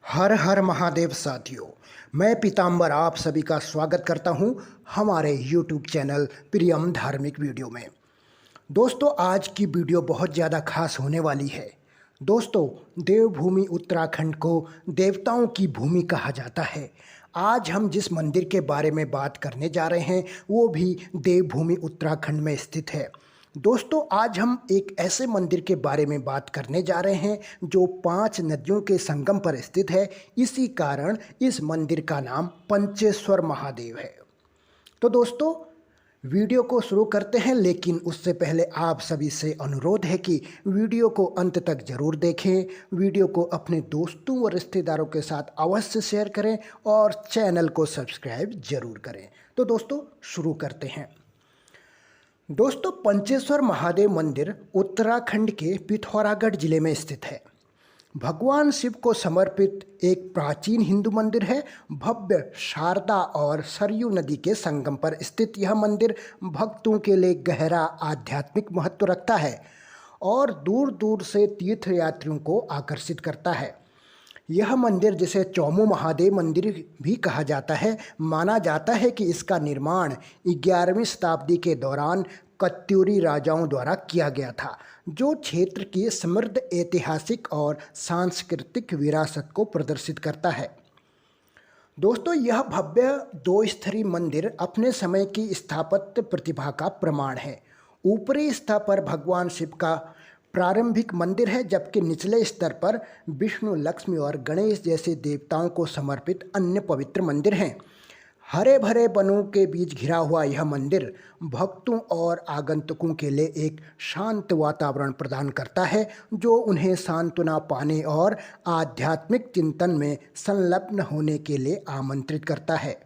हर हर महादेव साथियों। मैं पीताम्बर आप सभी का स्वागत करता हूं हमारे YouTube चैनल प्रियम धार्मिक वीडियो में। दोस्तों, आज की वीडियो बहुत ज़्यादा खास होने वाली है। दोस्तों, देवभूमि उत्तराखंड को देवताओं की भूमि कहा जाता है। आज हम जिस मंदिर के बारे में बात करने जा रहे हैं वो भी देवभूमि उत्तराखंड में स्थित है। दोस्तों, आज हम एक ऐसे मंदिर के बारे में बात करने जा रहे हैं जो 5 नदियों के संगम पर स्थित है। इसी कारण इस मंदिर का नाम पंचेश्वर महादेव है। तो दोस्तों, वीडियो को शुरू करते हैं, लेकिन उससे पहले आप सभी से अनुरोध है कि वीडियो को अंत तक जरूर देखें। वीडियो को अपने दोस्तों और रिश्तेदारों के साथ अवश्य शेयर करें और चैनल को सब्सक्राइब जरूर करें। तो दोस्तों, शुरू करते हैं। दोस्तों, पंचेश्वर महादेव मंदिर उत्तराखंड के पिथौरागढ़ जिले में स्थित है। भगवान शिव को समर्पित एक प्राचीन हिंदू मंदिर है। भव्य शारदा और सरयू नदी के संगम पर स्थित यह मंदिर भक्तों के लिए गहरा आध्यात्मिक महत्व रखता है और दूर दूर से तीर्थयात्रियों को आकर्षित करता है। यह मंदिर, जिसे चौमू महादेव मंदिर भी कहा जाता है, माना जाता है कि इसका निर्माण 11वीं शताब्दी के दौरान कत्यूरी राजाओं द्वारा किया गया था, जो क्षेत्र की समृद्ध ऐतिहासिक और सांस्कृतिक विरासत को प्रदर्शित करता है। दोस्तों, यह भव्य 2 स्तरीय मंदिर अपने समय की स्थापत्य प्रतिभा का प्रमाण है। ऊपरी स्तर पर भगवान शिव का प्रारंभिक मंदिर है, जबकि निचले स्तर पर विष्णु, लक्ष्मी और गणेश जैसे देवताओं को समर्पित अन्य पवित्र मंदिर हैं। हरे भरे वनों के बीच घिरा हुआ यह मंदिर भक्तों और आगंतुकों के लिए एक शांत वातावरण प्रदान करता है, जो उन्हें सांत्वना पाने और आध्यात्मिक चिंतन में संलग्न होने के लिए आमंत्रित करता है।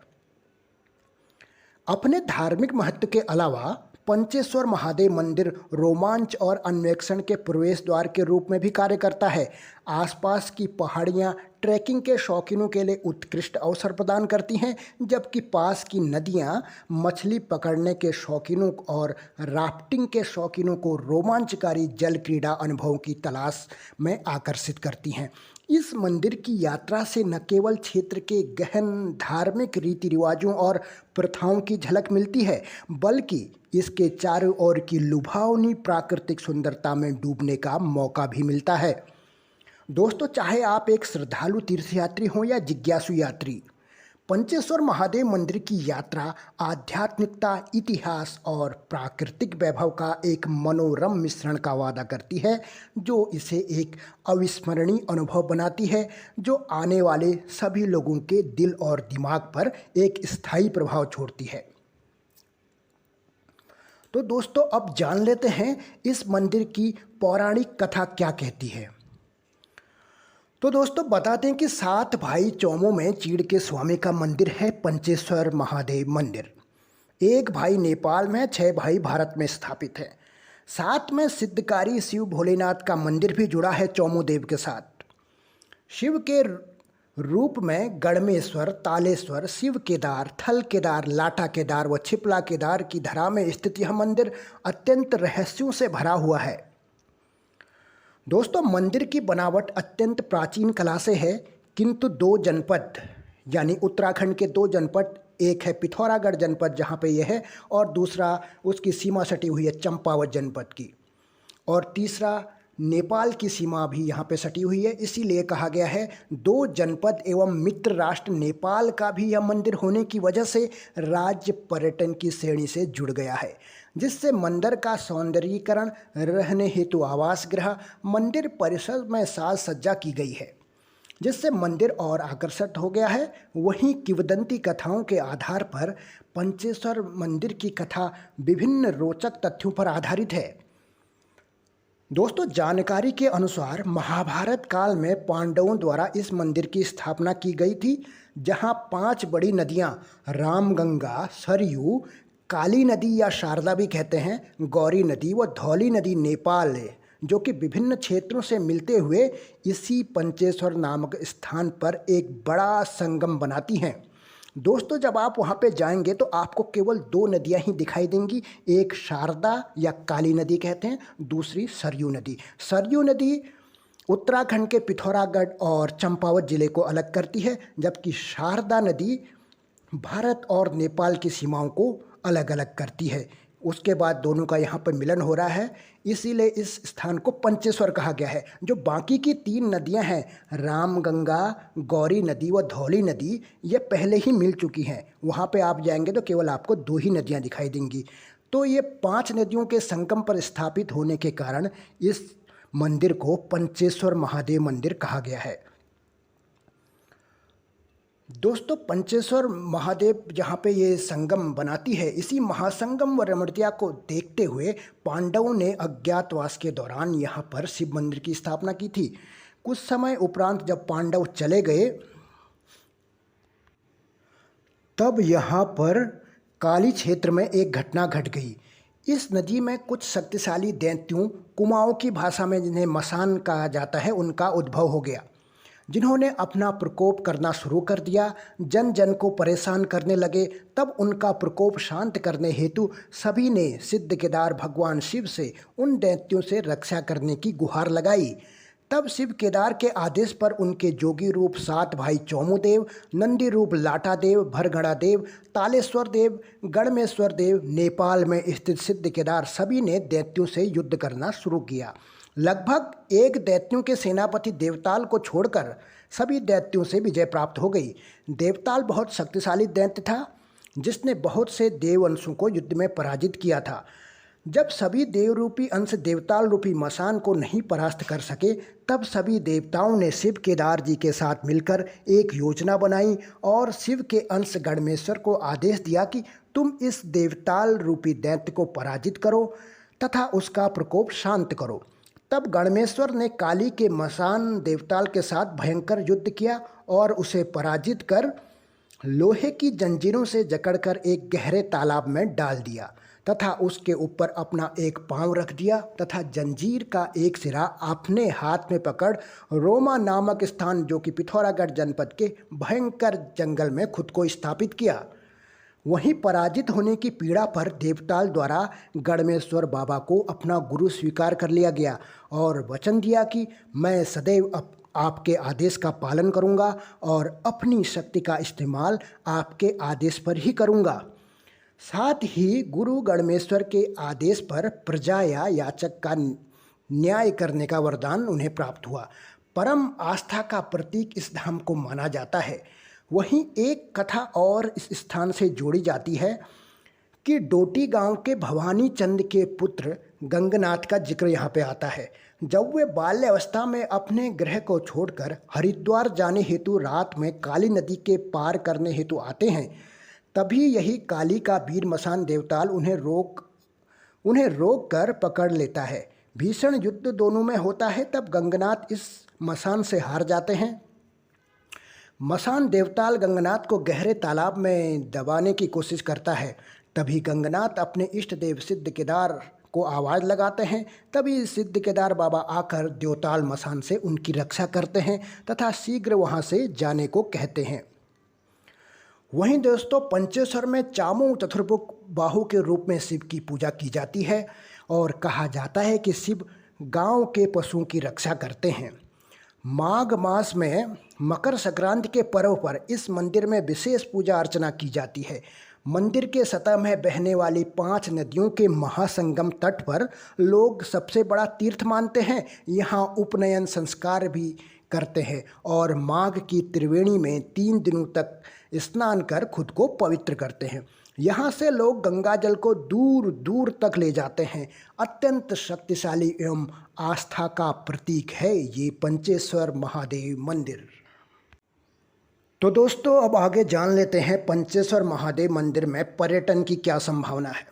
अपने धार्मिक महत्व के अलावा पंचेश्वर महादेव मंदिर रोमांच और अन्वेषण के प्रवेश द्वार के रूप में भी कार्य करता है। आसपास की पहाड़ियाँ ट्रैकिंग के शौकीनों के लिए उत्कृष्ट अवसर प्रदान करती हैं, जबकि पास की नदियाँ मछली पकड़ने के शौकीनों और राफ्टिंग के शौकीनों को रोमांचकारी जल क्रीड़ा अनुभवों की तलाश में आकर्षित करती हैं। इस मंदिर की यात्रा से न केवल क्षेत्र के गहन धार्मिक रीति रिवाजों और प्रथाओं की झलक मिलती है, बल्कि इसके चारों ओर की लुभावनी प्राकृतिक सुंदरता में डूबने का मौका भी मिलता है। दोस्तों, चाहे आप एक श्रद्धालु तीर्थयात्री हों या जिज्ञासु यात्री, पंचेश्वर महादेव मंदिर की यात्रा आध्यात्मिकता, इतिहास और प्राकृतिक वैभव का एक मनोरम मिश्रण का वादा करती है, जो इसे एक अविस्मरणीय अनुभव बनाती है, जो आने वाले सभी लोगों के दिल और दिमाग पर एक स्थायी प्रभाव छोड़ती है। तो दोस्तों, अब जान लेते हैं इस मंदिर की पौराणिक कथा क्या कहती है। तो दोस्तों, बताते हैं कि 7 भाई चौमों में चीड़ के स्वामी का मंदिर है पंचेश्वर महादेव मंदिर। 1 भाई नेपाल में, 6 भाई भारत में स्थापित है। साथ में सिद्धकारी शिव भोलेनाथ का मंदिर भी जुड़ा है चौमू देव के साथ। शिव के रूप में गढ़मेश्वर, तालेश्वर, शिव केदार, थल केदार, लाटा केदार व छिपला केदार की धरा में स्थित यह मंदिर अत्यंत रहस्यों से भरा हुआ है। दोस्तों, मंदिर की बनावट अत्यंत प्राचीन कला से है, किंतु 2 जनपद यानी उत्तराखंड के 2 जनपद, एक है पिथौरागढ़ जनपद जहाँ पे यह है, और दूसरा उसकी सीमा सटी हुई है चंपावत जनपद की, और तीसरा नेपाल की सीमा भी यहाँ पे सटी हुई है। इसीलिए कहा गया है 2 जनपद एवं मित्र राष्ट्र नेपाल का भी यह मंदिर होने की वजह से राज्य पर्यटन की श्रेणी से जुड़ गया है, जिससे मंदिर का सौंदर्यीकरण, रहने हेतु आवास गृह, मंदिर परिसर में साज सज्जा की गई है, जिससे मंदिर और आकर्षक हो गया है। वहीं किंवदंती कथाओं के आधार पर पंचेश्वर मंदिर की कथा विभिन्न रोचक तथ्यों पर आधारित है। दोस्तों, जानकारी के अनुसार महाभारत काल में पांडवों द्वारा इस मंदिर की स्थापना की गई थी, जहां 5 बड़ी नदियां रामगंगा, सरयू, काली नदी या शारदा भी कहते हैं, गौरी नदी व धौली नदी नेपाल है, जो कि विभिन्न क्षेत्रों से मिलते हुए इसी पंचेश्वर नामक स्थान पर एक बड़ा संगम बनाती हैं। दोस्तों, जब आप वहाँ पे जाएंगे तो आपको केवल 2 नदियाँ ही दिखाई देंगी। एक शारदा या काली नदी कहते हैं, दूसरी सरयू नदी। सरयू नदी उत्तराखंड के पिथौरागढ़ और चंपावत जिले को अलग करती है, जबकि शारदा नदी भारत और नेपाल की सीमाओं को अलग अलग करती है। उसके बाद दोनों का यहाँ पर मिलन हो रहा है, इसीलिए इस स्थान को पंचेश्वर कहा गया है। जो बाकी की 3 नदियाँ हैं, रामगंगा, गौरी नदी व धौली नदी, ये पहले ही मिल चुकी हैं। वहाँ पे आप जाएंगे तो केवल आपको 2 ही नदियाँ दिखाई देंगी। तो ये 5 नदियों के संगम पर स्थापित होने के कारण इस मंदिर को पंचेश्वर महादेव मंदिर कहा गया है। दोस्तों, पंचेश्वर महादेव जहाँ पे ये संगम बनाती है, इसी महासंगम व रमणीयता को देखते हुए पांडवों ने अज्ञातवास के दौरान यहाँ पर शिव मंदिर की स्थापना की थी। कुछ समय उपरांत जब पांडव चले गए, तब यहाँ पर काली क्षेत्र में एक घटना घट गई। इस नदी में कुछ शक्तिशाली दैत्यों, कुमाऊं की भाषा में जिन्हें मसान कहा जाता है, उनका उद्भव हो गया, जिन्होंने अपना प्रकोप करना शुरू कर दिया। जन जन को परेशान करने लगे। तब उनका प्रकोप शांत करने हेतु सभी ने सिद्ध केदार भगवान शिव से उन दैत्यों से रक्षा करने की गुहार लगाई। तब शिव केदार के आदेश पर उनके जोगी रूप 7 भाई चौमुदेव, नंदी रूप लाटा देव, भरगड़ा देव, तालेश्वर देव, गणमेश्वर देव, नेपाल में स्थित सिद्ध केदार सभी ने दैत्यों से युद्ध करना शुरू किया। लगभग एक दैत्यों के सेनापति देवताल को छोड़कर सभी दैत्यों से विजय प्राप्त हो गई। देवताल बहुत शक्तिशाली दैत्य था, जिसने बहुत से देवअंशों को युद्ध में पराजित किया था। जब सभी देवरूपी अंश देवताल रूपी मसान को नहीं परास्त कर सके, तब सभी देवताओं ने शिव केदार जी के साथ मिलकर एक योजना बनाई और शिव के अंश गणमेश्वर को आदेश दिया कि तुम इस देवताल रूपी दैत्य को पराजित करो तथा उसका प्रकोप शांत करो। तब गणमेश्वर ने काली के मसान देवताल के साथ भयंकर युद्ध किया और उसे पराजित कर लोहे की जंजीरों से जकड़कर एक गहरे तालाब में डाल दिया तथा उसके ऊपर अपना एक पांव रख दिया तथा जंजीर का एक सिरा अपने हाथ में पकड़ रोमा नामक स्थान, जो कि पिथौरागढ़ जनपद के भयंकर जंगल में खुद को स्थापित किया। वहीं पराजित होने की पीड़ा पर देवताल द्वारा गणमेश्वर बाबा को अपना गुरु स्वीकार कर लिया गया और वचन दिया कि मैं सदैव आपके आदेश का पालन करूंगा और अपनी शक्ति का इस्तेमाल आपके आदेश पर ही करूंगा। साथ ही गुरु गणमेश्वर के आदेश पर प्रजा या याचक का न्याय करने का वरदान उन्हें प्राप्त हुआ। परम आस्था का प्रतीक इस धाम को माना जाता है। वहीं एक कथा और इस स्थान से जोड़ी जाती है कि डोटी गांव के भवानी चंद के पुत्र गंगनाथ का जिक्र यहाँ पे आता है। जब वे बाल्यावस्था में अपने गृह को छोड़कर हरिद्वार जाने हेतु रात में काली नदी के पार करने हेतु आते हैं, तभी यही काली का वीर मसान देवताल उन्हें रोक कर पकड़ लेता है। भीषण युद्ध दोनों में होता है। तब गंगनाथ इस मसान से हार जाते हैं। मसान देवताल गंगनाथ को गहरे तालाब में दबाने की कोशिश करता है। तभी गंगनाथ अपने इष्ट देव सिद्ध केदार को आवाज़ लगाते हैं। तभी सिद्ध केदार बाबा आकर देवताल मसान से उनकी रक्षा करते हैं तथा शीघ्र वहां से जाने को कहते हैं। वहीं दोस्तों, पंचेश्वर में चामू चतुर्मुख बाहु के रूप में शिव की पूजा की जाती है और कहा जाता है कि शिव गांव के पशुओं की रक्षा करते हैं। माघ मास में मकर संक्रांति के पर्व पर इस मंदिर में विशेष पूजा अर्चना की जाती है। मंदिर के सतह में बहने वाली 5 नदियों के महासंगम तट पर लोग सबसे बड़ा तीर्थ मानते हैं। यहाँ उपनयन संस्कार भी करते हैं और माघ की त्रिवेणी में 3 दिनों तक स्नान कर खुद को पवित्र करते हैं। यहाँ से लोग गंगा जल को दूर दूर तक ले जाते हैं। अत्यंत शक्तिशाली एवं आस्था का प्रतीक है ये पंचेश्वर महादेव मंदिर। तो दोस्तों, अब आगे जान लेते हैं पंचेश्वर महादेव मंदिर में पर्यटन की क्या संभावना है।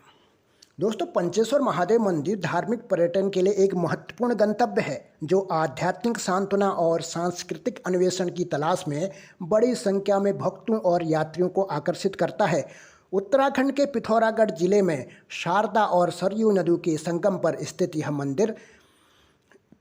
दोस्तों, पंचेश्वर महादेव मंदिर धार्मिक पर्यटन के लिए एक महत्वपूर्ण गंतव्य है, जो आध्यात्मिक सांत्वना और सांस्कृतिक अन्वेषण की तलाश में बड़ी संख्या में भक्तों और यात्रियों को आकर्षित करता है। उत्तराखंड के पिथौरागढ़ जिले में शारदा और सरयू नदी के संगम पर स्थित यह मंदिर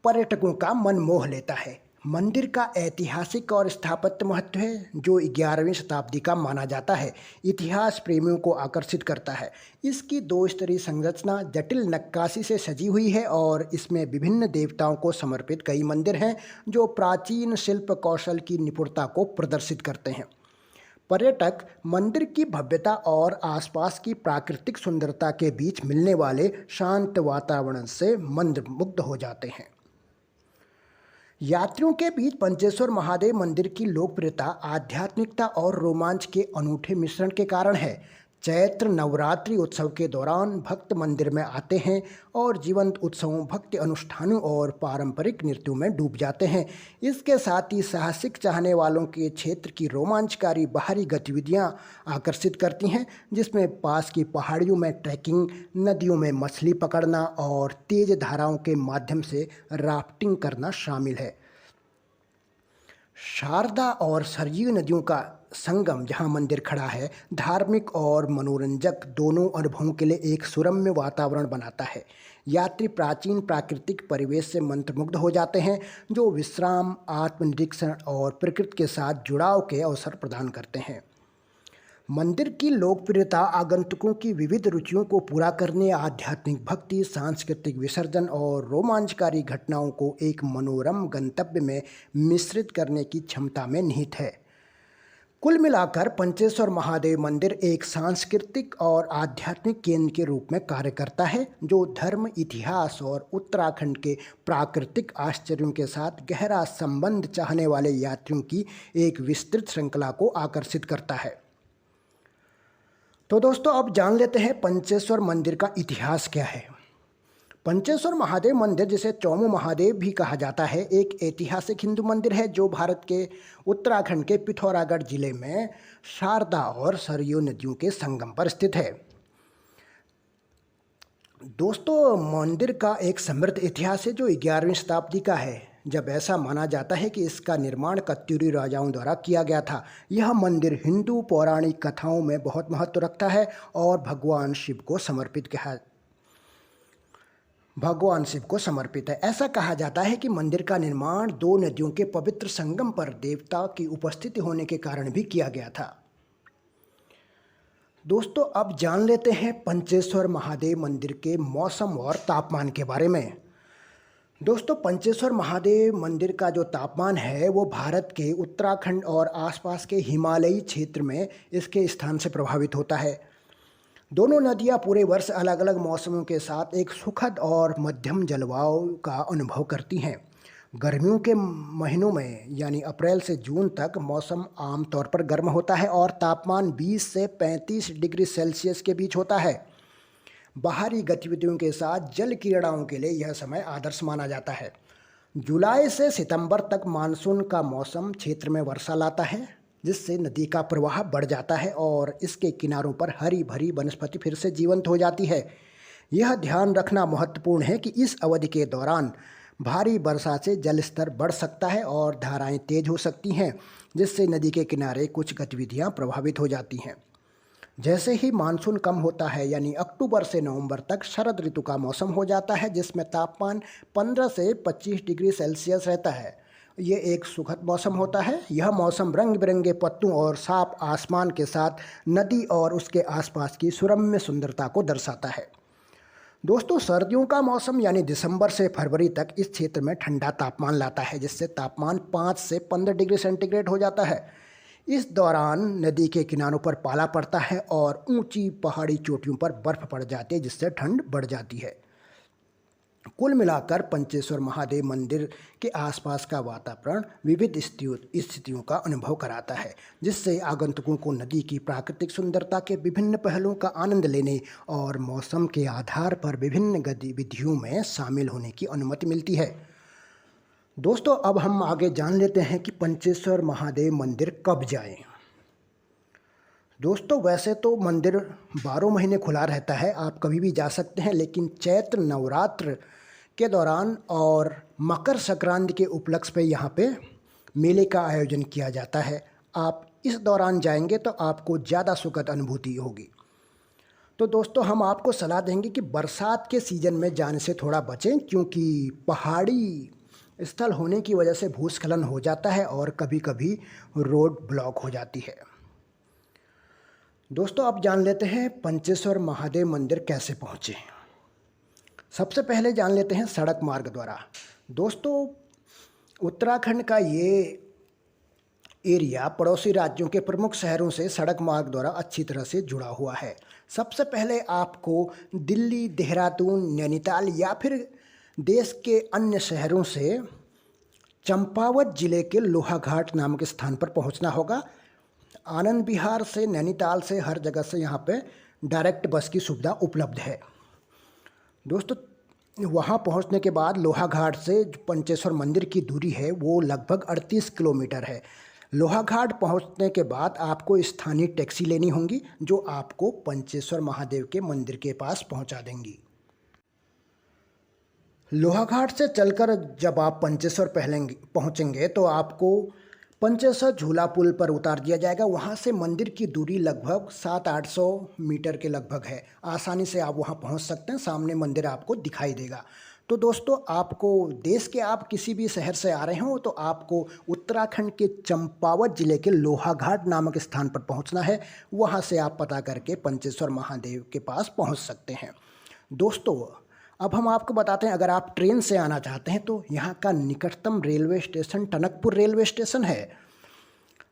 पर्यटकों का मन मोह लेता है। मंदिर का ऐतिहासिक और स्थापत्य महत्व है जो 11वीं शताब्दी का माना जाता है। इतिहास प्रेमियों को आकर्षित करता है। इसकी दो स्तरीय संरचना जटिल नक्काशी से सजी हुई है और इसमें विभिन्न देवताओं को समर्पित कई मंदिर हैं जो प्राचीन शिल्प कौशल की निपुणता को प्रदर्शित करते हैं। पर्यटक मंदिर की भव्यता और आसपास की प्राकृतिक सुंदरता के बीच मिलने वाले शांत वातावरण से मंत्रमुग्ध हो जाते हैं। यात्रियों के बीच पंचेश्वर महादेव मंदिर की लोकप्रियता आध्यात्मिकता और रोमांच के अनूठे मिश्रण के कारण है। चैत्र नवरात्रि उत्सव के दौरान भक्त मंदिर में आते हैं और जीवंत उत्सवों, भक्ति अनुष्ठानों और पारंपरिक नृत्यों में डूब जाते हैं। इसके साथ ही साहसिक चाहने वालों के क्षेत्र की रोमांचकारी बाहरी गतिविधियां आकर्षित करती हैं, जिसमें पास की पहाड़ियों में ट्रैकिंग, नदियों में मछली पकड़ना और तेज धाराओं के माध्यम से राफ्टिंग करना शामिल है। शारदा और सरयू नदियों का संगम जहां मंदिर खड़ा है, धार्मिक और मनोरंजक दोनों अनुभवों के लिए एक सुरम्य वातावरण बनाता है। यात्री प्राचीन प्राकृतिक परिवेश से मंत्रमुग्ध हो जाते हैं जो विश्राम, आत्मनिरीक्षण और प्रकृति के साथ जुड़ाव के अवसर प्रदान करते हैं। मंदिर की लोकप्रियता आगंतुकों की विविध रुचियों को पूरा करने, आध्यात्मिक भक्ति, सांस्कृतिक विसर्जन और रोमांचकारी घटनाओं को एक मनोरम गंतव्य में मिश्रित करने की क्षमता में निहित है। कुल मिलाकर पंचेश्वर महादेव मंदिर एक सांस्कृतिक और आध्यात्मिक केंद्र के रूप में कार्य करता है जो धर्म, इतिहास और उत्तराखंड के प्राकृतिक आश्चर्यों के साथ गहरा संबंध चाहने वाले यात्रियों की एक विस्तृत श्रृंखला को आकर्षित करता है। तो दोस्तों, अब जान लेते हैं पंचेश्वर मंदिर का इतिहास क्या है। पंचेश्वर महादेव मंदिर, जिसे चौमू महादेव भी कहा जाता है, एक ऐतिहासिक हिंदू मंदिर है जो भारत के उत्तराखंड के पिथौरागढ़ जिले में शारदा और सरयू नदियों के संगम पर स्थित है। दोस्तों, मंदिर का एक समृद्ध इतिहास है जो 11वीं शताब्दी का है, जब ऐसा माना जाता है कि इसका निर्माण कत्यूरी राजाओं द्वारा किया गया था। यह मंदिर हिंदू पौराणिक कथाओं में बहुत महत्व रखता है और भगवान शिव को समर्पित है। ऐसा कहा जाता है कि मंदिर का निर्माण दो नदियों के पवित्र संगम पर देवता की उपस्थिति होने के कारण भी किया गया था। दोस्तों, अब जान लेते हैं पंचेश्वर महादेव मंदिर के मौसम और तापमान के बारे में। दोस्तों, पंचेश्वर महादेव मंदिर का जो तापमान है वो भारत के उत्तराखंड और आसपास के हिमालयी क्षेत्र में इसके स्थान से प्रभावित होता है। दोनों नदियां पूरे वर्ष अलग अलग मौसमों के साथ एक सुखद और मध्यम जलवायु का अनुभव करती हैं। गर्मियों के महीनों में यानी अप्रैल से जून तक मौसम आमतौर पर गर्म होता है और तापमान 20 से 35 डिग्री सेल्सियस के बीच होता है। बाहरी गतिविधियों के साथ जल क्रीड़ाओं के लिए यह समय आदर्श माना जाता है। जुलाई से सितंबर तक मानसून का मौसम क्षेत्र में वर्षा लाता है, जिससे नदी का प्रवाह बढ़ जाता है और इसके किनारों पर हरी भरी वनस्पति फिर से जीवंत हो जाती है। यह ध्यान रखना महत्वपूर्ण है कि इस अवधि के दौरान भारी वर्षा से जल स्तर बढ़ सकता है और धाराएं तेज हो सकती हैं, जिससे नदी के किनारे कुछ गतिविधियां प्रभावित हो जाती हैं। जैसे ही मानसून कम होता है यानी अक्टूबर से नवंबर तक शरद ऋतु का मौसम हो जाता है, जिसमें तापमान 15 से 25 डिग्री सेल्सियस रहता है। ये एक सुखद मौसम होता है। यह मौसम रंग बिरंगे पत्तों और साफ आसमान के साथ नदी और उसके आसपास की सुरम्य सुंदरता को दर्शाता है। दोस्तों, सर्दियों का मौसम यानी दिसंबर से फरवरी तक इस क्षेत्र में ठंडा तापमान लाता है, जिससे तापमान 5 से 15 डिग्री सेंटीग्रेड हो जाता है। इस दौरान नदी के किनारों पर पाला पड़ता है और ऊंची पहाड़ी चोटियों पर बर्फ पड़ जाती है, जिससे ठंड बढ़ जाती है। कुल मिलाकर पंचेश्वर महादेव मंदिर के आसपास का वातावरण विविध स्थितियों का अनुभव कराता है, जिससे आगंतुकों को नदी की प्राकृतिक सुंदरता के विभिन्न पहलुओं का आनंद लेने और मौसम के आधार पर विभिन्न गतिविधियों में शामिल होने की अनुमति मिलती है। दोस्तों, अब हम आगे जान लेते हैं कि पंचेश्वर महादेव मंदिर कब जाएं। दोस्तों, वैसे तो मंदिर 12 महीने खुला रहता है, आप कभी भी जा सकते हैं, लेकिन चैत्र नवरात्र के दौरान और मकर संक्रांति के उपलक्ष्य पे यहाँ पे मेले का आयोजन किया जाता है। आप इस दौरान जाएंगे तो आपको ज़्यादा सुखद अनुभूति होगी। तो दोस्तों, हम आपको सलाह देंगे कि बरसात के सीज़न में जाने से थोड़ा बचें, क्योंकि पहाड़ी स्थल होने की वजह से भूस्खलन हो जाता है और कभी कभी रोड ब्लॉक हो जाती है। दोस्तों, अब जान लेते हैं पंचेश्वर महादेव मंदिर कैसे पहुँचे। सबसे पहले जान लेते हैं सड़क मार्ग द्वारा। दोस्तों, उत्तराखंड का ये एरिया पड़ोसी राज्यों के प्रमुख शहरों से सड़क मार्ग द्वारा अच्छी तरह से जुड़ा हुआ है। सबसे पहले आपको दिल्ली, देहरादून, नैनीताल या फिर देश के अन्य शहरों से चंपावत जिले के लोहाघाट नामक स्थान पर पहुंचना होगा। आनंद विहार से, नैनीताल से, हर जगह से यहाँ पे डायरेक्ट बस की सुविधा उपलब्ध है। दोस्तों, वहाँ पहुँचने के बाद लोहाघाट से पंचेश्वर मंदिर की दूरी है वो लगभग 38 किलोमीटर है। लोहाघाट पहुँचने के बाद आपको स्थानीय टैक्सी लेनी होगी जो आपको पंचेश्वर महादेव के मंदिर के पास पहुँचा देंगी। लोहाघाट से चलकर जब आप पंचेश्वर पहुँचेंगे तो आपको पंचेश्वर झूला पुल पर उतार दिया जाएगा। वहाँ से मंदिर की दूरी लगभग 700-800 मीटर के लगभग है। आसानी से आप वहाँ पहुँच सकते हैं, सामने मंदिर आपको दिखाई देगा। तो दोस्तों, आपको देश के आप किसी भी शहर से आ रहे हो तो आपको उत्तराखंड के चंपावत जिले के लोहाघाट नामक स्थान पर पहुँचना है। वहाँ से आप पता करके पंचेश्वर महादेव के पास पहुँच सकते हैं। दोस्तों, अब हम आपको बताते हैं, अगर आप ट्रेन से आना चाहते हैं तो यहाँ का निकटतम railway station Tanakpur railway station है।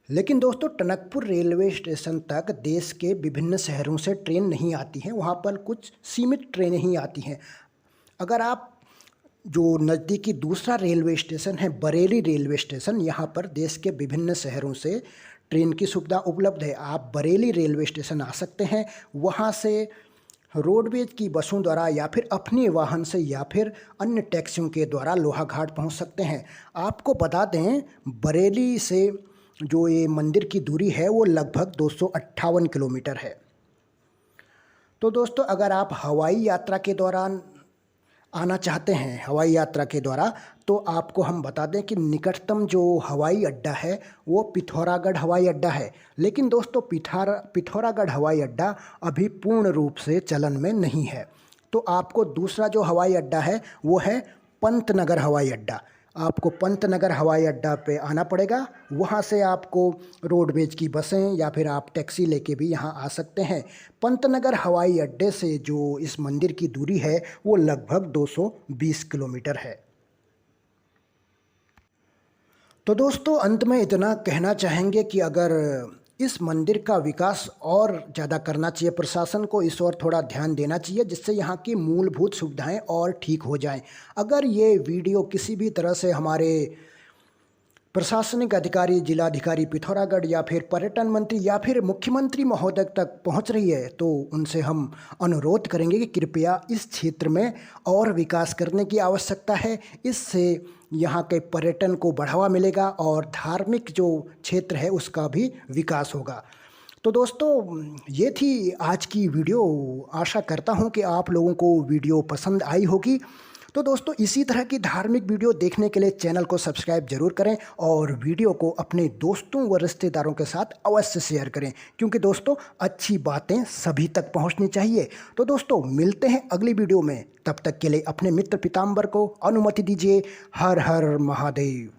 लेकिन दोस्तों, टनकपुर रेलवे स्टेशन तक देश के विभिन्न शहरों से ट्रेन नहीं आती हैं, वहाँ पर कुछ सीमित ट्रेनें ही आती हैं। अगर आप जो नज़दीकी दूसरा रेलवे स्टेशन है बरेली रेलवे स्टेशन, यहाँ पर देश के विभिन्न शहरों से ट्रेन की सुविधा उपलब्ध है। आप बरेली रेलवे स्टेशन आ सकते हैं। वहाँ से रोडवेज की बसों द्वारा या फिर अपने वाहन से या फिर अन्य टैक्सियों के द्वारा लोहाघाट पहुंच सकते हैं। आपको बता दें, बरेली से जो ये मंदिर की दूरी है वो लगभग 258 किलोमीटर है। तो दोस्तों, अगर आप हवाई यात्रा के दौरान आना चाहते हैं, हवाई यात्रा के द्वारा, तो आपको हम बता दें कि निकटतम जो हवाई अड्डा है वो पिथौरागढ़ हवाई अड्डा है। लेकिन दोस्तों, पिथौरागढ़ हवाई अड्डा अभी पूर्ण रूप से चलन में नहीं है। तो आपको दूसरा जो हवाई अड्डा है वो है पंतनगर हवाई अड्डा। आपको पंतनगर हवाई अड्डा पे आना पड़ेगा। वहाँ से आपको रोडवेज की बसें या फिर आप टैक्सी लेके भी यहाँ आ सकते हैं। पंतनगर हवाई अड्डे से जो इस मंदिर की दूरी है वो लगभग 220 किलोमीटर है। तो दोस्तों, अंत में इतना कहना चाहेंगे कि अगर इस मंदिर का विकास और ज़्यादा करना चाहिए, प्रशासन को इस ओर थोड़ा ध्यान देना चाहिए जिससे यहाँ की मूलभूत सुविधाएं और ठीक हो जाएं। अगर ये वीडियो किसी भी तरह से हमारे प्रशासनिक अधिकारी, जिलाधिकारी पिथौरागढ़ या फिर पर्यटन मंत्री या फिर मुख्यमंत्री महोदय तक पहुंच रही है तो उनसे हम अनुरोध करेंगे कि कृपया इस क्षेत्र में और विकास करने की आवश्यकता है। इससे यहाँ के पर्यटन को बढ़ावा मिलेगा और धार्मिक जो क्षेत्र है उसका भी विकास होगा। तो दोस्तों, ये थी आज की वीडियो। आशा करता हूँ कि आप लोगों को वीडियो पसंद आई होगी। तो दोस्तों, इसी तरह की धार्मिक वीडियो देखने के लिए चैनल को सब्सक्राइब जरूर करें और वीडियो को अपने दोस्तों व रिश्तेदारों के साथ अवश्य शेयर करें, क्योंकि दोस्तों अच्छी बातें सभी तक पहुंचनी चाहिए। तो दोस्तों, मिलते हैं अगली वीडियो में। तब तक के लिए अपने मित्र पीताम्बर को अनुमति दीजिए। हर हर महादेव।